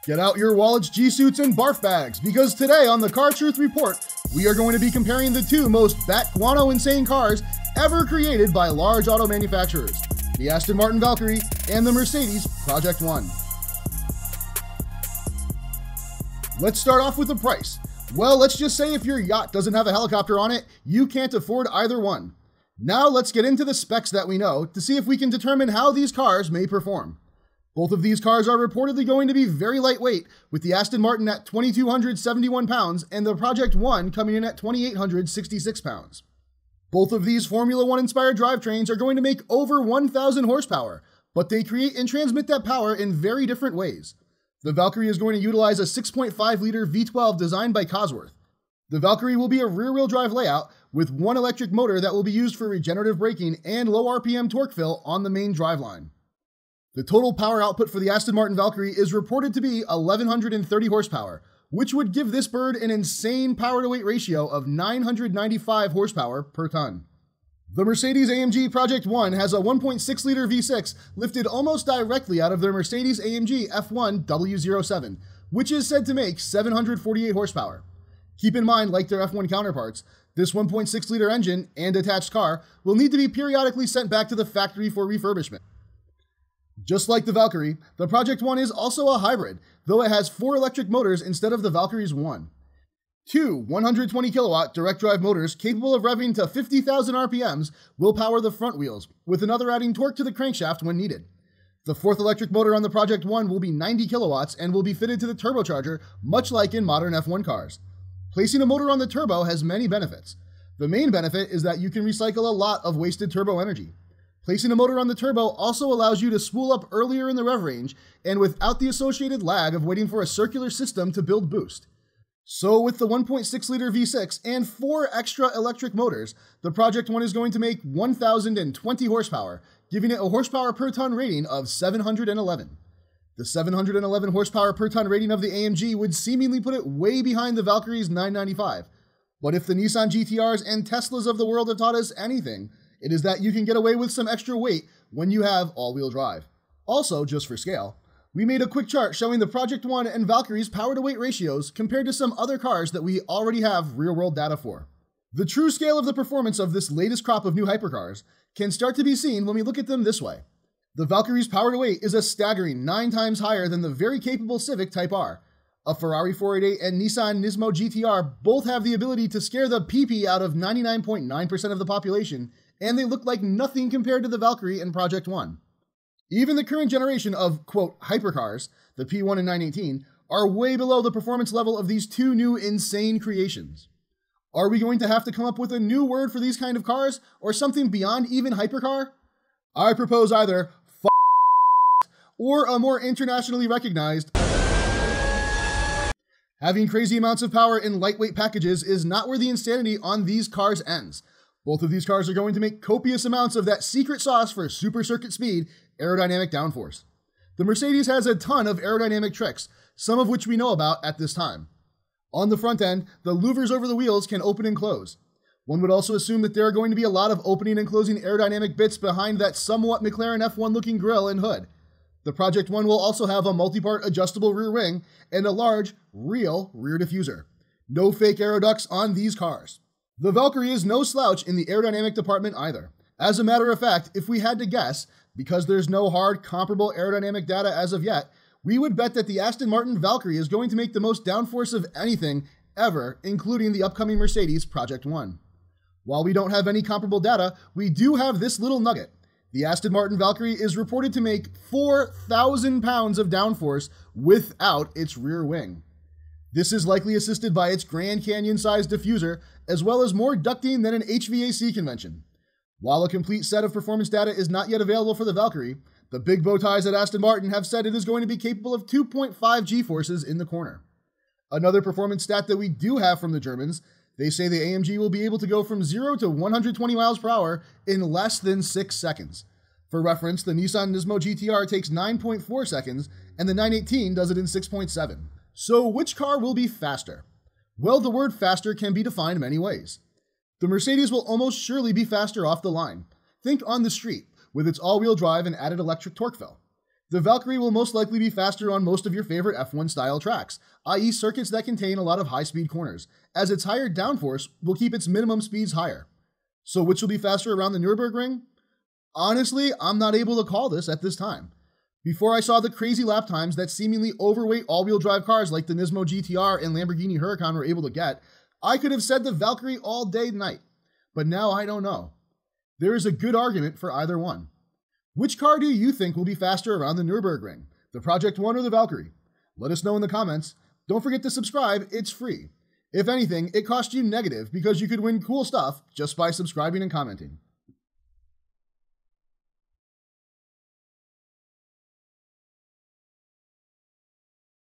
Get out your wallets, G-suits, and barf bags, because today on the Car Truth Report, we are going to be comparing the two most bat-guano insane cars ever created by large auto manufacturers, the Aston Martin Valkyrie and the Mercedes Project One. Let's start off with the price. Well, let's just say if your yacht doesn't have a helicopter on it, you can't afford either one. Now let's get into the specs that we know to see if we can determine how these cars may perform. Both of these cars are reportedly going to be very lightweight, with the Aston Martin at 2,271 pounds and the Project One coming in at 2,866 pounds. Both of these Formula One inspired drivetrains are going to make over 1,000 horsepower, but they create and transmit that power in very different ways. The Valkyrie is going to utilize a 6.5-liter V12 designed by Cosworth. The Valkyrie will be a rear-wheel drive layout with one electric motor that will be used for regenerative braking and low RPM torque fill on the main driveline. The total power output for the Aston Martin Valkyrie is reported to be 1,130 horsepower, which would give this bird an insane power-to-weight ratio of 995 horsepower per ton. The Mercedes-AMG Project One has a 1.6-liter V6 lifted almost directly out of their Mercedes-AMG F1 W07, which is said to make 748 horsepower. Keep in mind, like their F1 counterparts, this 1.6-liter engine and attached car will need to be periodically sent back to the factory for refurbishment. Just like the Valkyrie, the Project One is also a hybrid, though it has 4 electric motors instead of the Valkyrie's 1. Two 120-kilowatt direct drive motors capable of revving to 50,000 RPMs will power the front wheels, with another adding torque to the crankshaft when needed. The 4th electric motor on the Project One will be 90 kilowatts and will be fitted to the turbocharger, much like in modern F1 cars. Placing a motor on the turbo has many benefits. The main benefit is that you can recycle a lot of wasted turbo energy. Placing a motor on the turbo also allows you to spool up earlier in the rev range and without the associated lag of waiting for a circular system to build boost. So with the 1.6-liter V6 and 4 extra electric motors, the Project One is going to make 1,020 horsepower, giving it a horsepower per ton rating of 711. The 711 horsepower per ton rating of the AMG would seemingly put it way behind the Valkyrie's 995. But if the Nissan GT-Rs and Teslas of the world have taught us anything, it is that you can get away with some extra weight when you have all-wheel drive. Also, just for scale, we made a quick chart showing the Project One and Valkyrie's power-to-weight ratios compared to some other cars that we already have real-world data for. The true scale of the performance of this latest crop of new hypercars can start to be seen when we look at them this way. The Valkyrie's power-to-weight is a staggering 9 times higher than the very capable Civic Type R. A Ferrari 488 and Nissan Nismo GT-R both have the ability to scare the pee-pee out of 99.9% of the population, and they look like nothing compared to the Valkyrie and Project One. Even the current generation of, quote, hypercars, the P1 and 918, are way below the performance level of these two new insane creations. Are we going to have to come up with a new word for these kind of cars, or something beyond even hypercar? I propose either or a more internationally recognized. Having crazy amounts of power in lightweight packages is not where the insanity on these cars ends. Both of these cars are going to make copious amounts of that secret sauce for super circuit speed, aerodynamic downforce. The Mercedes has a ton of aerodynamic tricks, some of which we know about at this time. On the front end, the louvers over the wheels can open and close. One would also assume that there are going to be a lot of opening and closing aerodynamic bits behind that somewhat McLaren F1 looking grille and hood. The Project One will also have a multi-part adjustable rear wing and a large, real rear diffuser. No fake aero ducts on these cars. The Valkyrie is no slouch in the aerodynamic department either. As a matter of fact, if we had to guess, because there's no hard comparable aerodynamic data as of yet, we would bet that the Aston Martin Valkyrie is going to make the most downforce of anything ever, including the upcoming Mercedes Project One. While we don't have any comparable data, we do have this little nugget. The Aston Martin Valkyrie is reported to make 4,000 pounds of downforce without its rear wing. This is likely assisted by its Grand Canyon-sized diffuser, as well as more ducting than an HVAC convention. While a complete set of performance data is not yet available for the Valkyrie, the big bow ties at Aston Martin have said it is going to be capable of 2.5 G-forces in the corner. Another performance stat that we do have from the Germans, they say the AMG will be able to go from 0 to 120 miles per hour in less than 6 seconds. For reference, the Nissan Nismo GT-R takes 9.4 seconds, and the 918 does it in 6.7. So which car will be faster? Well, the word faster can be defined many ways. The Mercedes will almost surely be faster off the line. Think on the street, with its all-wheel drive and added electric torque fill. The Valkyrie will most likely be faster on most of your favorite F1 style tracks, i.e. circuits that contain a lot of high-speed corners, as its higher downforce will keep its minimum speeds higher. So which will be faster around the Nürburgring? Honestly, I'm not able to call this at this time. Before I saw the crazy lap times that seemingly overweight all-wheel drive cars like the Nismo GTR and Lamborghini Huracan were able to get, I could have said the Valkyrie all day and night. But now I don't know. There is a good argument for either one. Which car do you think will be faster around the Nürburgring? The Project One or the Valkyrie? Let us know in the comments. Don't forget to subscribe, it's free. If anything, it costs you negative because you could win cool stuff just by subscribing and commenting.